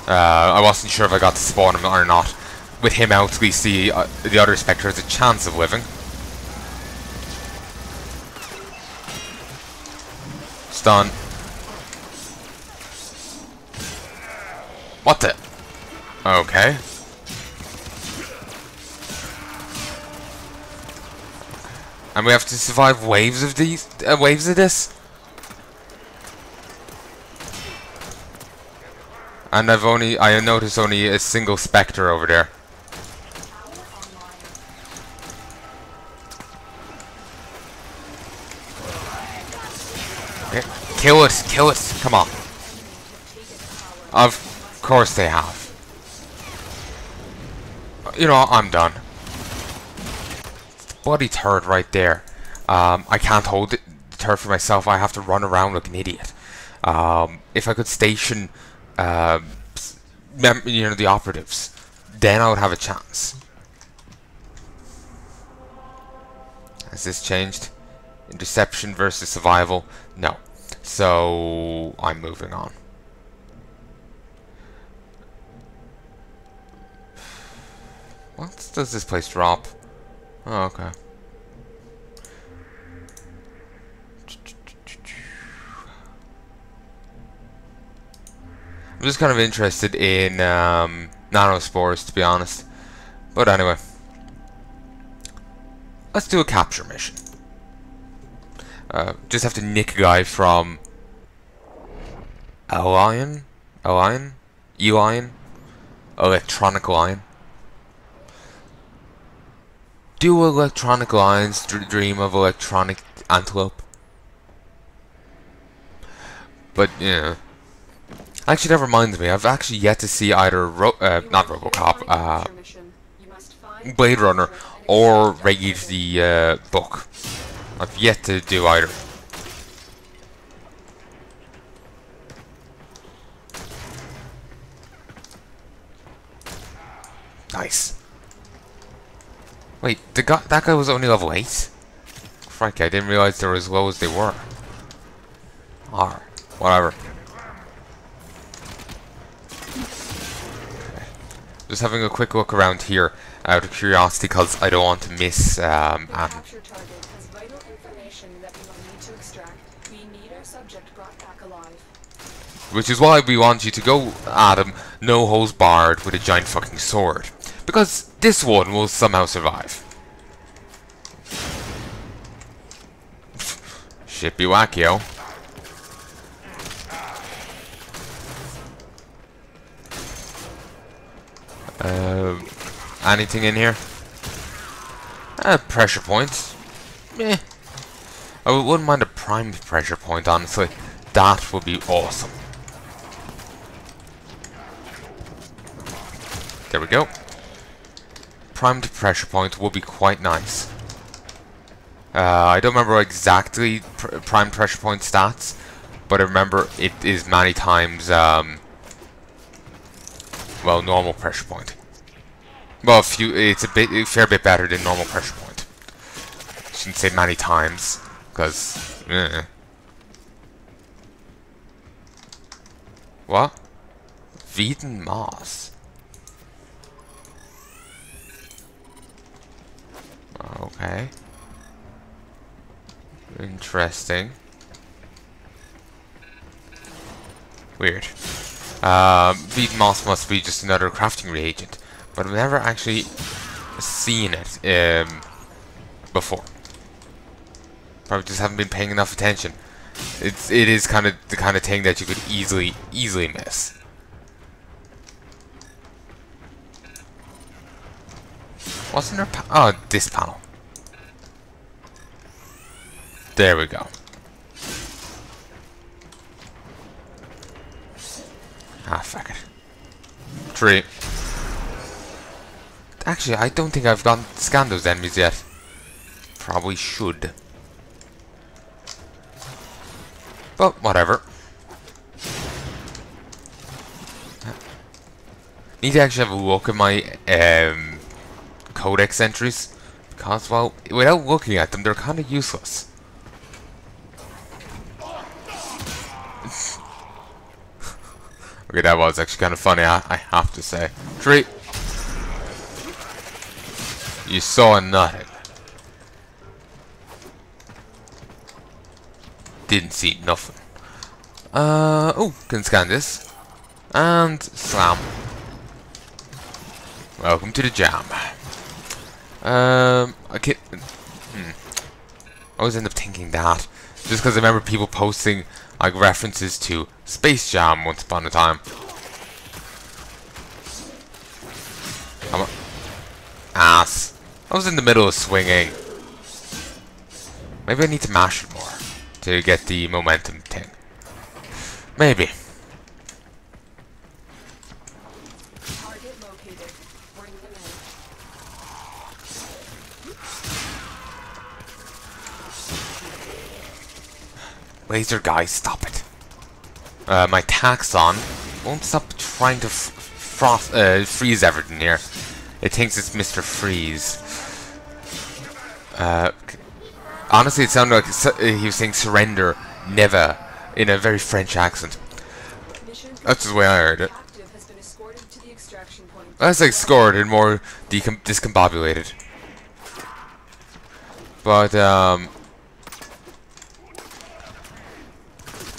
I wasn't sure if I got to spawn him or not. With him out, at least the other Spectre has a chance of living. Stun. What the? Okay. And we have to survive waves of these, waves of this. And I noticed only a single Spectre over there. Okay. Kill it, come on. Of course they have. You know, I'm done. Bloody turret right there. I can't hold the turret for myself. I have to run around like an idiot. If I could station, you know, the operatives, then I would have a chance. Has this changed? Interception versus survival? No. So I'm moving on. What does this place drop? Oh, okay. I'm just kind of interested in nanospores, to be honest. But anyway, let's do a capture mission. Just have to nick a guy from Elion, Electronic Lion. Do electronic lions dream of electronic antelope? But yeah. Actually, that reminds me. I've actually yet to see either not RoboCop, Blade Runner, or read the book. I've yet to do either. Nice. Wait, that guy was only level 8? Crikey, I didn't realize they were as low as they were. Whatever. Okay. Just having a quick look around here out of curiosity because I don't want to miss Adam. Which is why we want you to go at him, no holes barred, with a giant fucking sword. Because this one will somehow survive. Shit be whack, yo. Anything in here? Pressure point. Meh. I wouldn't mind a primed pressure point, honestly. That would be awesome. There we go. Primed pressure point will be quite nice. I don't remember exactly primed pressure point stats, but I remember it is many times, well, normal pressure point. Well, it's a fair bit better than normal pressure point. Shouldn't say many times, because, What? Vegan moss. Okay. Interesting. Weird. Vegan moss must be just another crafting reagent, but I've never actually seen it before. Probably just haven't been paying enough attention. It is kind of the kind of thing that you could easily miss. What's in there? Oh, this panel. There we go. Ah, fuck it. Tree. Actually, I don't think I've scanned those enemies yet. Probably should. But whatever. Need to actually have a look at my codex entries, because, well, without looking at them, they're kind of useless. Okay, that was actually kind of funny, I have to say. 3. You saw nothing. Didn't see nothing. Oh, can scan this. And slam. Welcome to the jam. I can't... I always end up thinking that. Just because I remember people posting like references to Space Jam once upon a time. I'm a ass. I was in the middle of swinging. Maybe I need to mash it more to get the momentum thing. Maybe. Target located. Bring them in. Laser guy, stop it. My Taxon won't stop trying to freeze everything here. It thinks it's Mr. Freeze. Honestly, it sounded like he was saying surrender, never, in a very French accent. That's the way I heard it. Has been escorted to the extraction point. That's like scored and more discombobulated. But,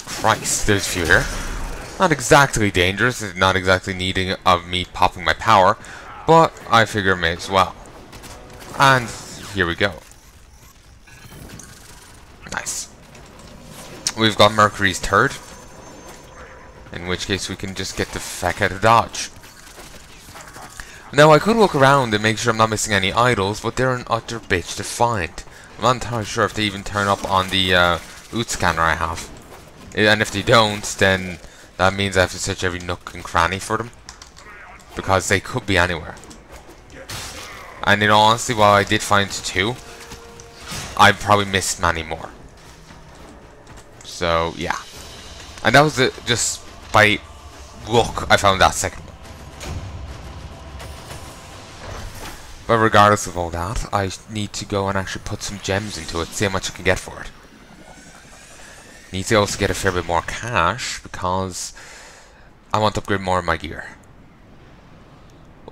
Christ, there's a few here. Not exactly dangerous, it's not exactly needing of me popping my power, but I figure may as well. And here we go. Nice. We've got Mercury's turd, in which case we can just get the feck out of Dodge. Now I could look around and make sure I'm not missing any idols, but they're an utter bitch to find. I'm not entirely sure if they even turn up on the loot scanner I have. And if they don't, then that means I have to search every nook and cranny for them. Because they could be anywhere. And in all honesty, while I did find 2, I probably missed many more. So, yeah. And that was just by luck I found that second one. But regardless of all that, I need to go and actually put some gems into it, see how much I can get for it. Need to also get a fair bit more cash, because I want to upgrade more of my gear.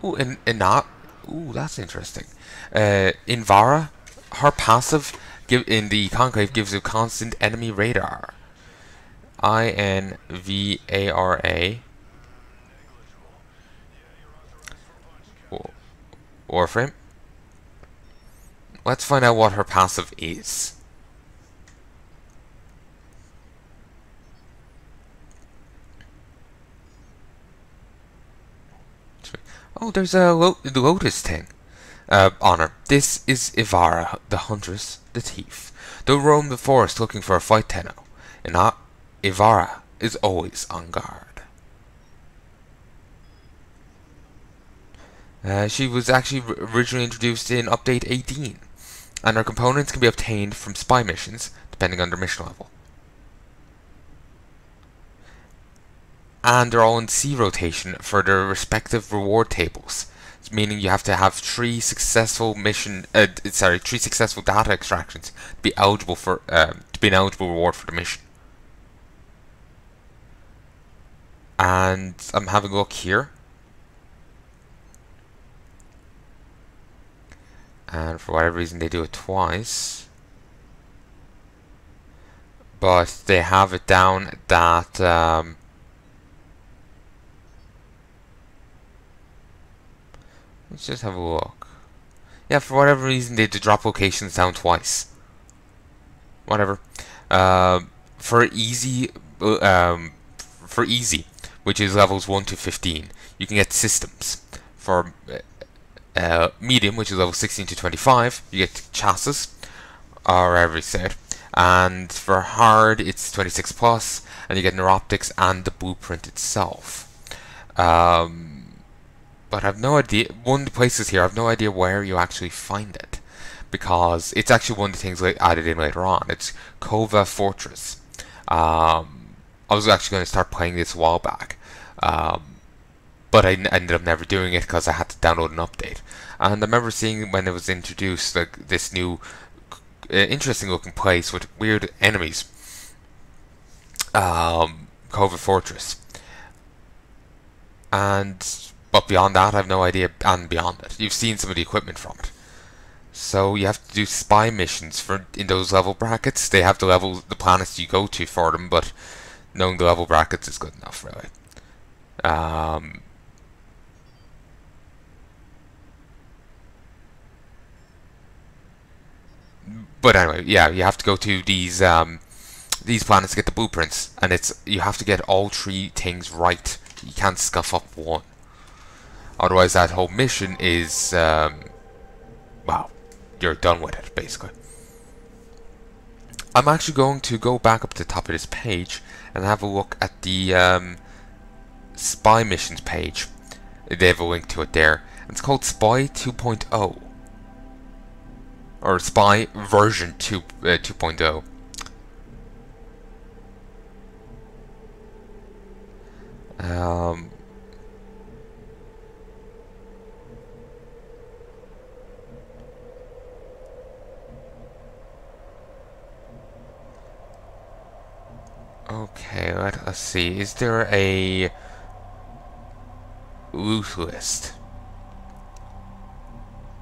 Ooh, and that... Ooh, that's interesting. Invara, her passive in the Conclave gives you constant enemy radar. INVARA. Warframe. Let's find out what her passive is. Oh, there's a Lotus thing on her. This is Ivara, the huntress, the thief. They'll roam the forest looking for a fight, Tenno. And Ivara is always on guard. She was actually originally introduced in Update 18, and her components can be obtained from spy missions, depending on their mission level. And they're all in C rotation for their respective reward tables, meaning you have to have 3 successful three successful data extractions to be eligible for to be an eligible reward for the mission. And I'm having a look here, and for whatever reason they do it twice, but they have it down that let's just have a look. Yeah, for whatever reason they did drop locations down twice. Whatever. For easy, which is levels 1 to 15, you can get systems. For medium, which is level 16 to 25, you get chassis, or whatever you said. And for hard, it's 26 plus, and you get neuroptics and the blueprint itself. But I've no idea. One of the places here, I've no idea where you actually find it, because it's actually one of the things added in later on. It's Kova Fortress. I was actually going to start playing this a while back, but I ended up never doing it because I had to download an update. And I remember seeing when it was introduced, like this new, interesting looking place with weird enemies. Kova Fortress. But beyond that, I have no idea. And beyond it, you've seen some of the equipment from it. So you have to do spy missions in those level brackets. They have the planets you go to for them, but knowing the level brackets is good enough, really. But anyway, yeah, you have to go to these planets to get the blueprints, and you have to get all 3 things right. You can't scuff up one. Otherwise, that whole mission is, well, you're done with it, basically. I'm actually going to go back up to the top of this page and have a look at the Spy Missions page. They have a link to it there. It's called Spy 2.0. Or Spy version 2.0. Okay, let us see. Is there a loot list?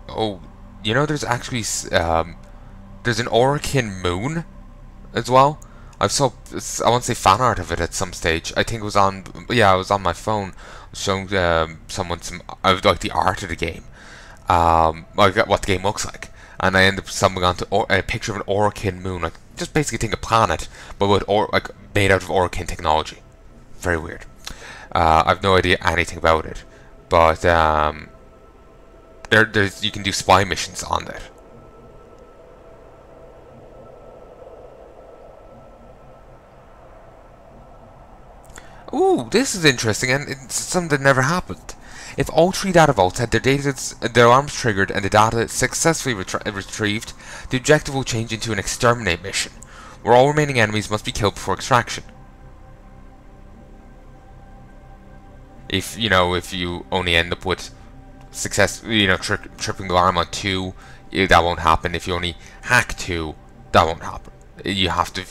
Oh, you know, there's actually there's an Orokin moon as well. I want to say fan art of it at some stage. I think it was on, yeah, it was on my phone, showing someone like the art of the game, like what the game looks like, and I ended up stumbling onto a picture of an Orokin moon, like just basically think a planet, but like made out of Orokin technology. Very weird. I've no idea anything about it, but you can do spy missions on that. Ooh, this is interesting, and it's something that never happened. If all 3 data vaults had their alarms triggered and the data successfully retrieved, the objective will change into an exterminate mission, where all remaining enemies must be killed before extraction. If you only end up with tripping the alarm on 2, that won't happen. If you only hack 2, that won't happen. You have to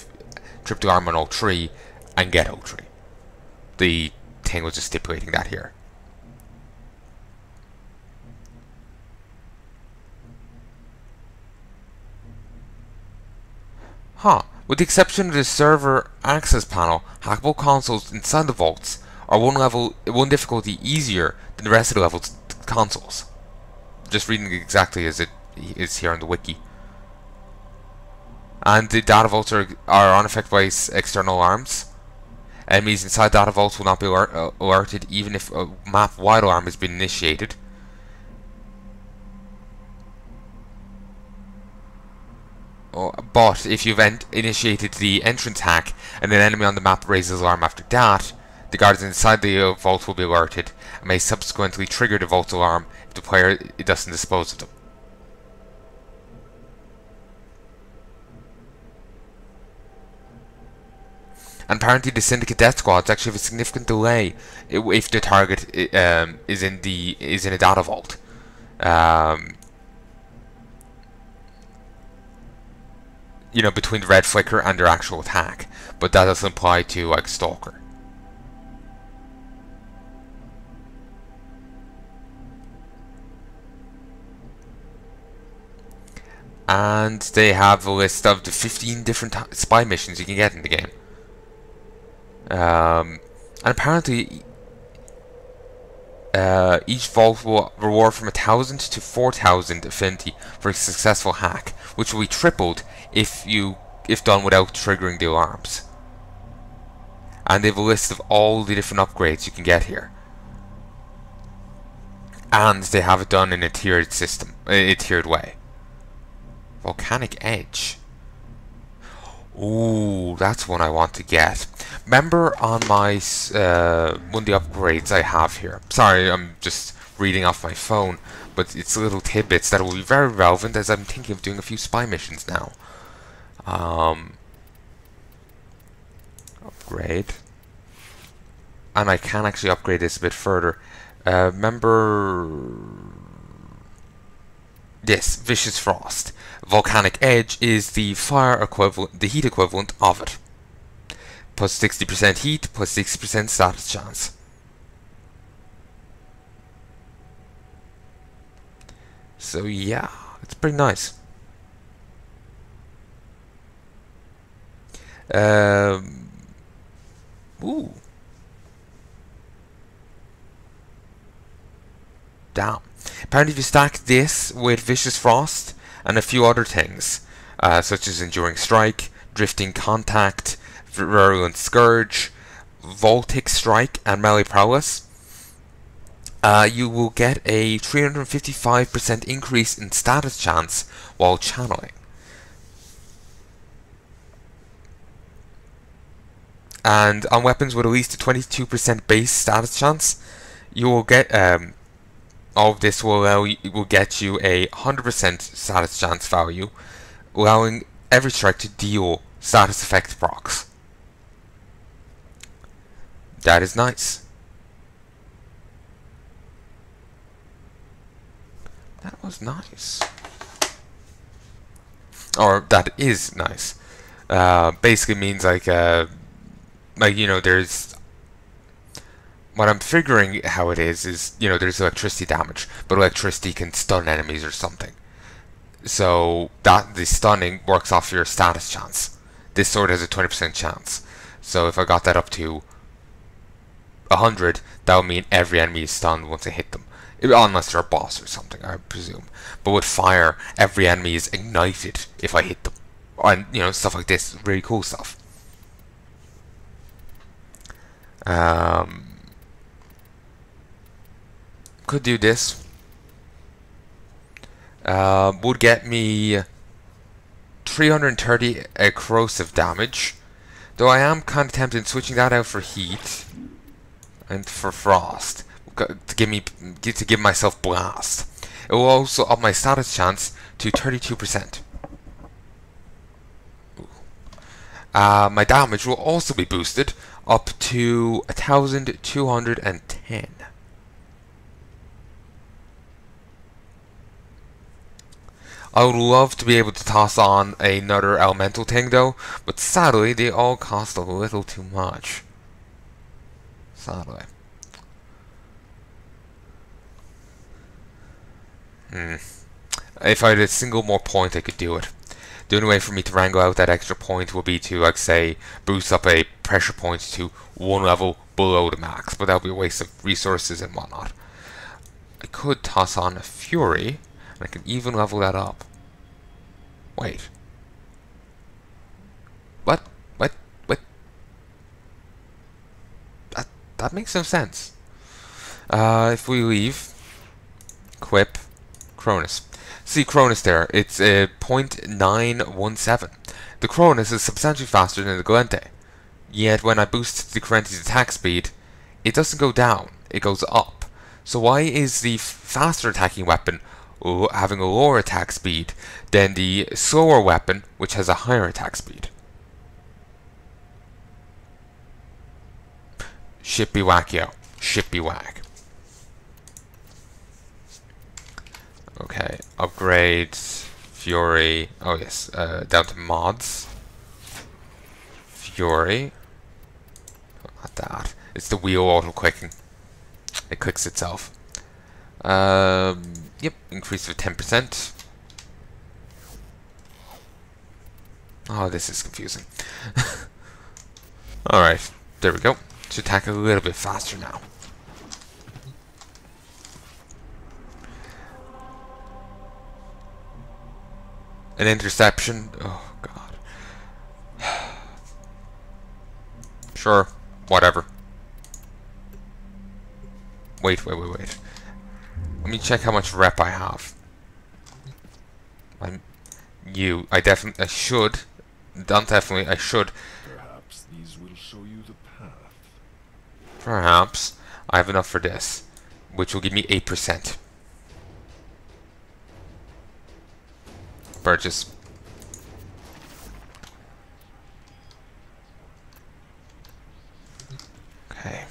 trip the alarm on all 3 and get all 3. The thing was just stipulating that here. Huh. With the exception of the server access panel, hackable consoles inside the vaults are one difficulty easier than the rest of the level's consoles. Just reading exactly as it is here on the wiki. And the data vaults are unaffected by external alarms. Enemies inside data vaults will not be alerted even if a map-wide alarm has been initiated. But if you've initiated the entrance hack and an enemy on the map raises alarm after that, the guards inside the vault will be alerted and may subsequently trigger the vault alarm if the player doesn't dispose of them. And apparently the Syndicate Death Squads actually have a significant delay if the target is in a data vault. Between the red flicker and their actual attack, but that doesn't apply to like Stalker. And they have a list of the 15 different spy missions you can get in the game. And apparently each vault will reward from 1,000 to 4,000 affinity for a successful hack, which will be tripled if done without triggering the alarms. And they have a list of all the different upgrades you can get here. And they have it done in a tiered system, a tiered way. Volcanic Edge. Ooh, that's one I want to get. Remember on my one of the upgrades I have here. Sorry, I'm just reading off my phone, but it's little tidbits that will be very relevant as I'm thinking of doing a few spy missions now. Upgrade. And I can actually upgrade this a bit further. Remember this, Vicious Frost. Volcanic Edge is the the heat equivalent of it. Plus 60% heat, plus 60% status chance. So yeah, it's pretty nice. Ooh. Damn. Apparently if you stack this with Vicious Frost and a few other things, such as Enduring Strike, Drifting Contact, Virulent Scourge, Voltic Strike, and Melee Prowess, you will get a 355% increase in status chance while channeling. And on weapons with at least a 22% base status chance, you will get all of this will get you a 100% status chance value, allowing every strike to deal status effect procs. That is nice. That was nice. Or that is nice. Basically means like you know, there's what I'm figuring how it is you know, there's electricity damage, but electricity can stun enemies or something. So that the stunning works off your status chance. This sword has a 20% chance. So if I got that up to 100, that would mean every enemy is stunned once I hit them. Unless they're a boss or something, I presume. But with fire, every enemy is ignited if I hit them. And, you know, stuff like this. Really cool stuff. Could do this. Would get me 330 corrosive damage. Though I am kind of tempted switching that out for heat and for frost to give myself blast. It will also up my status chance to 32%. My damage will also be boosted up to 1,210. I would love to be able to toss on another elemental thing though, but sadly they all cost a little too much. Sadly. If I had a single more point I could do it. The only way for me to wrangle out that extra point would be to, like, say, boost up a pressure point to one level below the max, but that would be a waste of resources and whatnot. I could toss on a Fury, and I can even level that up. Wait. What? That makes no sense. If we leave, equip, Cronus. See Cronus there, it's 0.917. The Cronus is substantially faster than the Galente. Yet when I boost the Correnti's attack speed, it doesn't go down, it goes up. So why is the faster attacking weapon having a lower attack speed than the slower weapon, which has a higher attack speed? Shit be whack, yo. Shit be whack. Okay, upgrade Fury. Oh yes, down to mods. Fury. Not that. It's the wheel auto clicking. It clicks itself. Yep, increase of 10%. Oh, this is confusing. Alright, there we go. Should attack a little bit faster now. An interception. Oh, God. Sure. Whatever. Wait. Let me check how much rep I have. I should. Not definitely. I should. Perhaps these will show you the path. Perhaps. I have enough for this. Which will give me 8%. Purchase. Okay.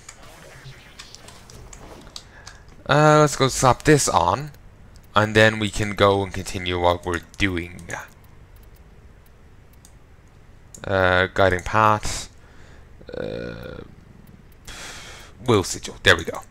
Let's go slap this on, and then we can go and continue what we're doing. Guiding path. Will sigil. There we go.